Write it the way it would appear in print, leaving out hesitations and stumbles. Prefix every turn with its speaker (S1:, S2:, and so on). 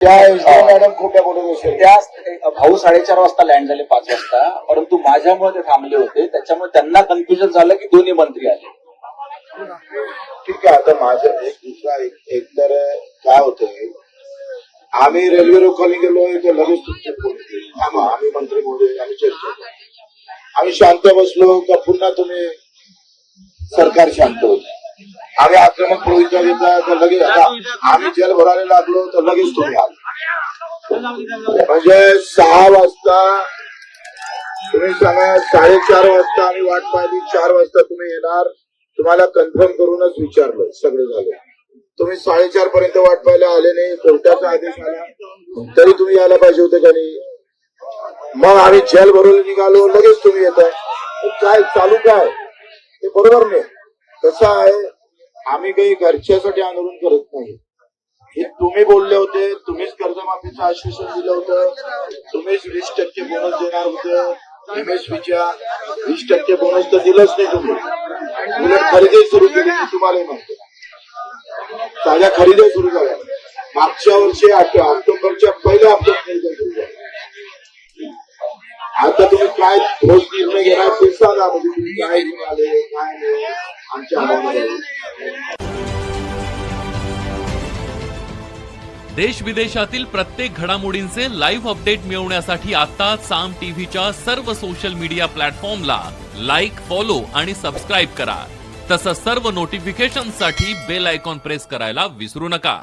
S1: Madam खोट्या बोलत असेल.
S2: त्या भाऊ 4:30 वाजता लँड झाले 5 वाजता, परंतु माझ्यामुळे ते थांबले होते, त्याच्यामुळे त्यांना कन्फ्युजन झालं की दोन्ही मंत्री आले.
S1: ठीक आहे. आता माझं एक तर काय होतंय, आम्ही रेल्वे रोखायला गेलोय तर लगेच तुमचे फोन येतील. आम्ही मंत्री महोदय आम्ही चर्चा करू. आम्ही शांत बसलो का पुन्हा तुम्ही सरकार शांत होत. आम्ही आक्रमक भूमिका घेतला तर लगेच आम्ही जेल भरायला लागलो तर लगेच तुम्ही आलो. म्हणजे 6 वाजता तुम्ही सांगा, 4:30 वाजता आम्ही वाट पाहिली, 4 वाजता तुम्ही येणार, तुम्हाला कन्फर्म करूनच विचारलं, सगळं झालं. तुम्ही 4:30 पर्यंत वाट पाहायला आले नाही, कोर्टाचा आदेश आला तरी तुम्ही यायला पाहिजे होते का नाही. मग आम्ही जेल भरून निघालो, लगेच तुम्ही येत आहे. काय चालू काय ते बरोबर नाही. कसं आहे, आम्ही काही घरच्यासाठी आंदोलन करत नाही. हे तुम्ही बोलले होते, तुम्हीच कर्जमाफीचं आश्वासन दिलं होतं, तुम्हीच 20% बोनस देणार होतं. MSPच्या 20% बोनस तर दिलंच नाही तुम्ही. उलट खरेदी सुरू केली, तुम्हाला म्हणतो ताज्या खरेदी सुरू झाल्या. मागच्या वर्षी ऑक्टोबरच्या पहिल्या हप्त्यात खरेदी सुरू झाल्या. आता तुम्ही काय ठोस निर्णय घेणार ते सांगा. म्हणजे तुम्ही काय घेऊन आले काय नाही आमच्या हातामध्ये.
S3: देश विदेशातील प्रत्येक घडामोडींचे लाईव्ह अपडेट मिळवण्यासाठी आता साम टीव्हीच्या सर्व सोशल मीडिया प्लॅटफॉर्मला लाईक, फॉलो आणि सबस्क्राईब करा. तसंच सर्व नोटिफिकेशनसाठी बेल आयकॉन प्रेस करायला विसरू नका.